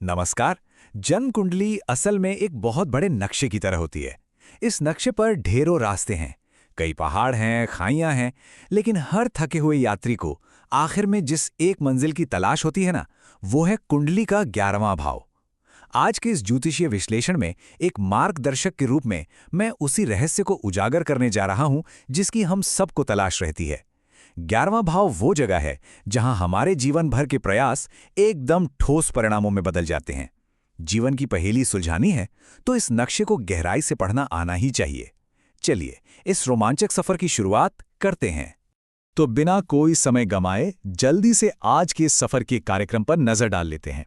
नमस्कार। जन्म कुंडली असल में एक बहुत बड़े नक्शे की तरह होती है। इस नक्शे पर ढेरों रास्ते हैं, कई पहाड़ हैं, खाइयां हैं, लेकिन हर थके हुए यात्री को आखिर में जिस एक मंजिल की तलाश होती है ना, वो है कुंडली का 11वां भाव। आज के इस ज्योतिषीय विश्लेषण में एक मार्गदर्शक के रूप में मैं उसी रहस्य को उजागर करने जा रहा हूं जिसकी हम सबको तलाश रहती है। 11वां भाव वो जगह है जहां हमारे जीवन भर के प्रयास एकदम ठोस परिणामों में बदल जाते हैं। जीवन की पहेली सुलझानी है तो इस नक्शे को गहराई से पढ़ना आना ही चाहिए। चलिए इस रोमांचक सफर की शुरुआत करते हैं। तो बिना कोई समय गंवाए जल्दी से आज के इस सफर के कार्यक्रम पर नजर डाल लेते हैं।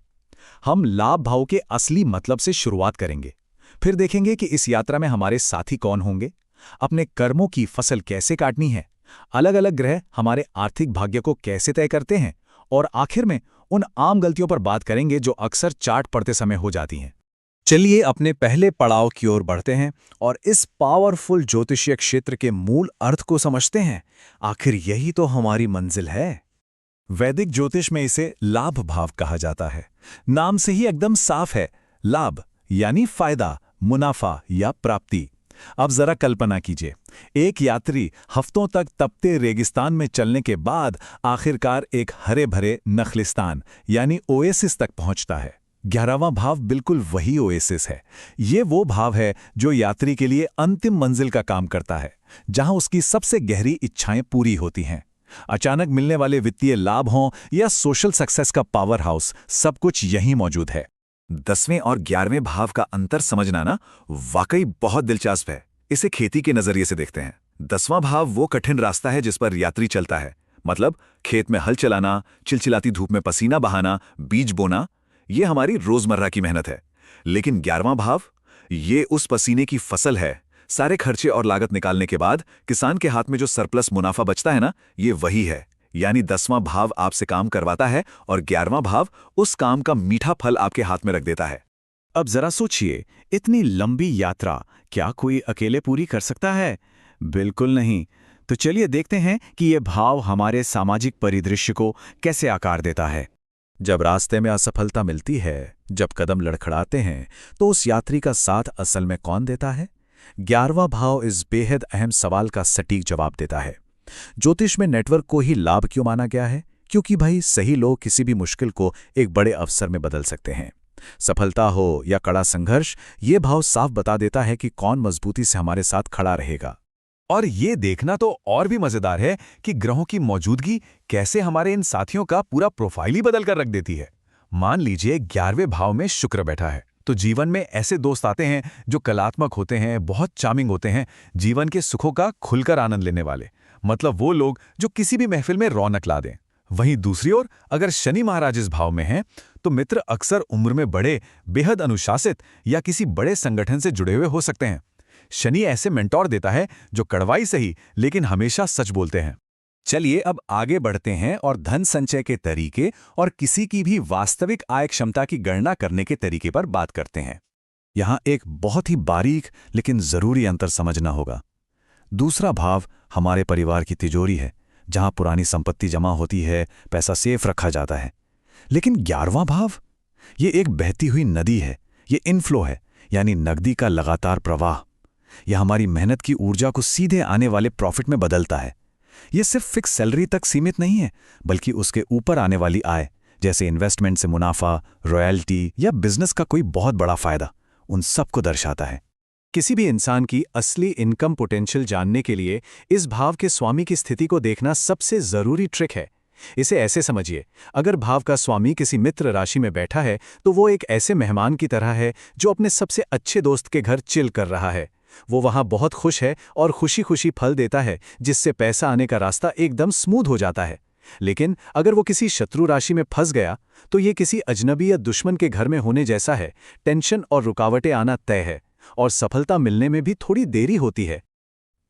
हम लाभ भाव के असली मतलब से शुरुआत करेंगे, फिर देखेंगे कि इस यात्रा में हमारे साथी कौन होंगे, अपने कर्मों की फसल कैसे काटनी है, अलग अलग ग्रह हमारे आर्थिक भाग्य को कैसे तय करते हैं, और आखिर में उन आम गलतियों पर बात करेंगे जो अक्सर चार्ट पढ़ते समय हो जाती हैं। चलिए अपने पहले पड़ाव की ओर बढ़ते हैं और इस पावरफुल ज्योतिषीय क्षेत्र के मूल अर्थ को समझते हैं। आखिर यही तो हमारी मंजिल है। वैदिक ज्योतिष में इसे लाभ भाव कहा जाता है। नाम से ही एकदम साफ है, लाभ यानी फायदा, मुनाफा या प्राप्ति। अब जरा कल्पना कीजिए, एक यात्री हफ्तों तक तपते रेगिस्तान में चलने के बाद आखिरकार एक हरे भरे नखलिस्तान यानी ओएसिस तक पहुंचता है। 11वां भाव बिल्कुल वही ओएसिस है। ये वो भाव है जो यात्री के लिए अंतिम मंजिल का काम करता है, जहां उसकी सबसे गहरी इच्छाएं पूरी होती हैं। अचानक मिलने वाले वित्तीय लाभ हों या सोशल सक्सेस का पावर हाउस, सब कुछ यहीं मौजूद है। 10वें और 11वें भाव का अंतर समझना ना वाकई बहुत दिलचस्प है। इसे खेती के नजरिए से देखते हैं। 10वां भाव वो कठिन रास्ता है जिस पर यात्री चलता है, मतलब खेत में हल चलाना, चिलचिलाती धूप में पसीना बहाना, बीज बोना, ये हमारी रोजमर्रा की मेहनत है। लेकिन 11वां भाव, ये उस पसीने की फसल है। सारे खर्चे और लागत निकालने के बाद किसान के हाथ में जो सरप्लस मुनाफा बचता है ना, ये वही है। यानी 10वां भाव आपसे काम करवाता है और 11वां भाव उस काम का मीठा फल आपके हाथ में रख देता है। अब जरा सोचिए, इतनी लंबी यात्रा क्या कोई अकेले पूरी कर सकता है? बिल्कुल नहीं। तो चलिए देखते हैं कि यह भाव हमारे सामाजिक परिदृश्य को कैसे आकार देता है। जब रास्ते में असफलता मिलती है, जब कदम लड़खड़ाते हैं, तो उस यात्री का साथ असल में कौन देता है? 11वां भाव इस बेहद अहम सवाल का सटीक जवाब देता है। ज्योतिष में नेटवर्क को ही लाभ क्यों माना गया है? क्योंकि भाई सही लोग किसी भी मुश्किल को एक बड़े अवसर में बदल सकते हैं। सफलता हो या कड़ा संघर्ष, ये भाव साफ बता देता है कि कौन मजबूती से हमारे साथ खड़ा रहेगा। और ये देखना तो और भी मजेदार है कि ग्रहों की मौजूदगी कैसे हमारे इन साथियों का पूरा प्रोफाइल ही बदल कर रख देती है। मान लीजिए 11वें भाव में शुक्र बैठा है, तो जीवन में ऐसे दोस्त आते हैं जो कलात्मक होते हैं, बहुत चार्मिंग होते हैं, जीवन के सुखों का खुलकर आनंद लेने वाले, मतलब वो लोग जो किसी भी महफिल में रौनक ला दें। वहीं दूसरी ओर अगर शनि महाराज इस भाव में हैं, तो मित्र अक्सर उम्र में बड़े, बेहद अनुशासित या किसी बड़े संगठन से जुड़े हुए हो सकते हैं। शनि ऐसे मेंटोर देता है जो कड़वाई सही लेकिन हमेशा सच बोलते हैं। चलिए अब आगे बढ़ते हैं और धन संचय के तरीके और किसी की भी वास्तविक आय क्षमता की गणना करने के तरीके पर बात करते हैं। यहाँ एक बहुत ही बारीक लेकिन जरूरी अंतर समझना होगा। दूसरा भाव हमारे परिवार की तिजोरी है, जहां पुरानी संपत्ति जमा होती है, पैसा सेफ रखा जाता है। लेकिन 11वां भाव, ये एक बहती हुई नदी है, ये इनफ्लो है, यानी नकदी का लगातार प्रवाह। यह हमारी मेहनत की ऊर्जा को सीधे आने वाले प्रॉफिट में बदलता है। ये सिर्फ फिक्स सैलरी तक सीमित नहीं है, बल्कि उसके ऊपर आने वाली आय, जैसे इन्वेस्टमेंट से मुनाफा, रॉयल्टी या बिजनेस का कोई बहुत बड़ा फायदा, उन सबको दर्शाता है। किसी भी इंसान की असली इनकम पोटेंशियल जानने के लिए इस भाव के स्वामी की स्थिति को देखना सबसे जरूरी ट्रिक है। इसे ऐसे समझिए, अगर भाव का स्वामी किसी मित्र राशि में बैठा है, तो वो एक ऐसे मेहमान की तरह है जो अपने सबसे अच्छे दोस्त के घर चिल कर रहा है। वो वहां बहुत खुश है और खुशी खुशी फल देता है, जिससे पैसा आने का रास्ता एकदम स्मूथ हो जाता है। लेकिन अगर वो किसी शत्रु राशि में फंस गया, तो ये किसी अजनबी या दुश्मन के घर में होने जैसा है। टेंशन और रुकावटें आना तय है और सफलता मिलने में भी थोड़ी देरी होती है।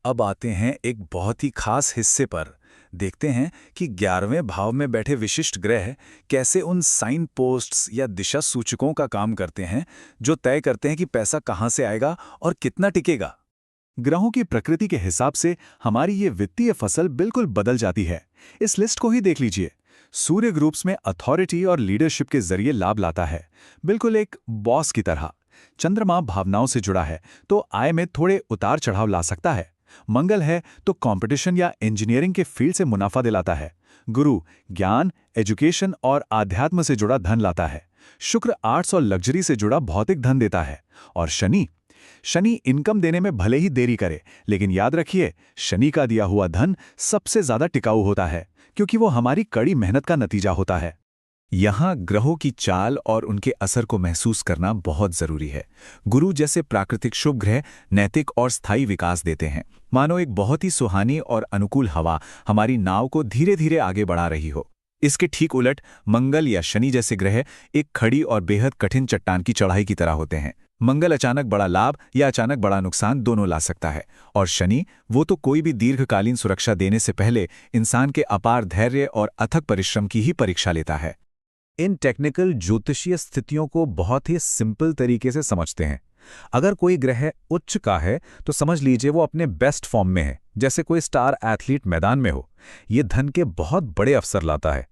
अब आते हैं एक बहुत ही खास हिस्से पर। देखते हैं कि 11वें भाव में बैठे विशिष्ट ग्रह कैसे उन साइन पोस्ट्स या दिशा सूचकों का काम करते हैं जो तय करते हैं कि पैसा कहां से आएगा और कितना टिकेगा। ग्रहों की प्रकृति के हिसाब से हमारी ये वित्तीय फसल बिल्कुल बदल जाती है। इस लिस्ट को ही देख लीजिए। सूर्य ग्रुप्स में अथॉरिटी और लीडरशिप के जरिए लाभ लाता है, बिल्कुल एक बॉस की तरह। चंद्रमा भावनाओं से जुड़ा है तो आय में थोड़े उतार चढ़ाव ला सकता है। मंगल है तो कंपटीशन या इंजीनियरिंग के फील्ड से मुनाफा दिलाता है। गुरु ज्ञान, एजुकेशन और आध्यात्म से जुड़ा धन लाता है। शुक्र आर्ट्स और लग्जरी से जुड़ा भौतिक धन देता है। और शनि इनकम देने में भले ही देरी करे, लेकिन याद रखिए, शनि का दिया हुआ धन सबसे ज्यादा टिकाऊ होता है, क्योंकि वो हमारी कड़ी मेहनत का नतीजा होता है। यहाँ ग्रहों की चाल और उनके असर को महसूस करना बहुत जरूरी है। गुरु जैसे प्राकृतिक शुभ ग्रह नैतिक और स्थायी विकास देते हैं, मानो एक बहुत ही सुहानी और अनुकूल हवा हमारी नाव को धीरे धीरे आगे बढ़ा रही हो। इसके ठीक उलट मंगल या शनि जैसे ग्रह एक खड़ी और बेहद कठिन चट्टान की चढ़ाई की तरह होते हैं। मंगल अचानक बड़ा लाभ या अचानक बड़ा नुकसान दोनों ला सकता है, और शनि वो तो कोई भी दीर्घकालीन सुरक्षा देने से पहले इंसान के अपार धैर्य और अथक परिश्रम की ही परीक्षा लेता है। इन टेक्निकल ज्योतिषीय स्थितियों को बहुत ही सिंपल तरीके से समझते हैं। अगर कोई ग्रह उच्च का है तो समझ लीजिए वो अपने बेस्ट फॉर्म में है, जैसे कोई स्टार एथलीट मैदान में हो। ये धन के बहुत बड़े अवसर लाता है।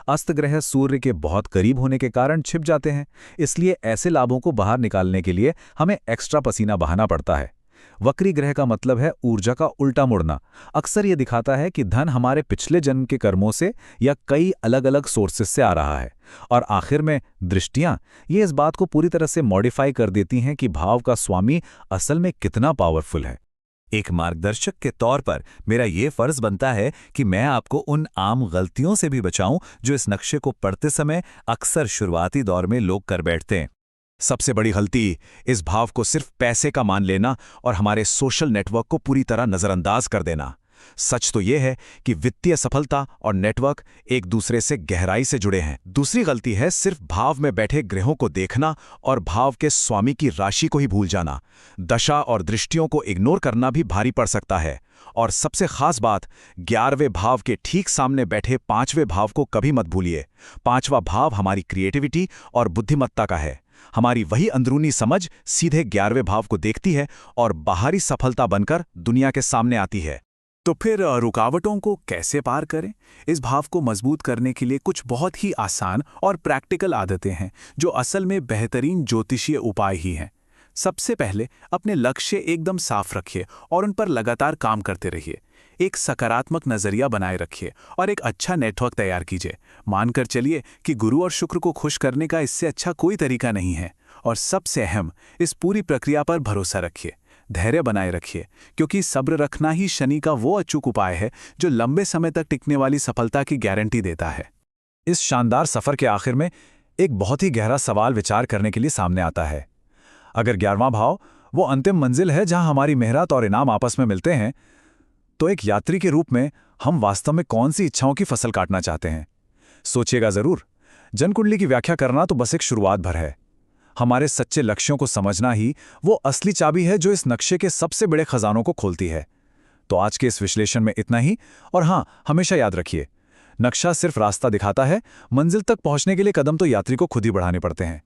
अस्त ग्रह सूर्य के बहुत करीब होने के कारण छिप जाते हैं, इसलिए ऐसे लाभों को बाहर निकालने के लिए हमें एक्स्ट्रा पसीना बहाना पड़ता है। वक्री ग्रह का मतलब है ऊर्जा का उल्टा मुड़ना। अक्सर ये दिखाता है कि धन हमारे पिछले जन्म के कर्मों से या कई अलग अलग सोर्सेस से आ रहा है। और आखिर में दृष्टियां ये इस बात को पूरी तरह से मॉडिफाई कर देती हैं कि भाव का स्वामी असल में कितना पावरफुल है। एक मार्गदर्शक के तौर पर मेरा ये फर्ज बनता है कि मैं आपको उन आम गलतियों से भी बचाऊं जो इस नक्शे को पढ़ते समय अक्सर शुरुआती दौर में लोग कर बैठते हैं। सबसे बड़ी गलती इस भाव को सिर्फ पैसे का मान लेना और हमारे सोशल नेटवर्क को पूरी तरह नजरअंदाज कर देना। सच तो यह है कि वित्तीय सफलता और नेटवर्क एक दूसरे से गहराई से जुड़े हैं। दूसरी गलती है सिर्फ भाव में बैठे ग्रहों को देखना और भाव के स्वामी की राशि को ही भूल जाना। दशा और दृष्टियों को इग्नोर करना भी भारी पड़ सकता है। और सबसे खास बात, 11वें भाव के ठीक सामने बैठे 5वें भाव को कभी मत भूलिए। 5वां भाव हमारी क्रिएटिविटी और बुद्धिमत्ता का है। हमारी वही अंदरूनी समझ सीधे 11वें भाव को देखती है और बाहरी सफलता बनकर दुनिया के सामने आती है। तो फिर रुकावटों को कैसे पार करें? इस भाव को मजबूत करने के लिए कुछ बहुत ही आसान और प्रैक्टिकल आदतें हैं जो असल में बेहतरीन ज्योतिषीय उपाय ही हैं। सबसे पहले अपने लक्ष्य एकदम साफ रखिए और उन पर लगातार काम करते रहिए। एक सकारात्मक नजरिया बनाए रखिए और एक अच्छा नेटवर्क तैयार कीजिए। मानकर चलिए कि गुरु और शुक्र को खुश करने का इससे अच्छा कोई तरीका नहीं है। और सबसे अहम, इस पूरी प्रक्रिया पर भरोसा रखिए, धैर्य बनाए रखिए, क्योंकि सब्र रखना ही शनि का वो अचूक उपाय है जो लंबे समय तक टिकने वाली सफलता की गारंटी देता है। इस शानदार सफर के आखिर में एक बहुत ही गहरा सवाल विचार करने के लिए सामने आता है। अगर 11वां भाव वो अंतिम मंजिल है जहां हमारी मेहनत और इनाम आपस में मिलते हैं, तो एक यात्री के रूप में हम वास्तव में कौन सी इच्छाओं की फसल काटना चाहते हैं? सोचिएगा जरूर। जनकुंडली की व्याख्या करना तो बस एक शुरुआत भर है। हमारे सच्चे लक्ष्यों को समझना ही वो असली चाबी है जो इस नक्शे के सबसे बड़े खजानों को खोलती है। तो आज के इस विश्लेषण में इतना ही। और हाँ, हमेशा याद रखिए, नक्शा सिर्फ रास्ता दिखाता है, मंजिल तक पहुंचने के लिए कदम तो यात्री को खुद ही बढ़ाने पड़ते हैं।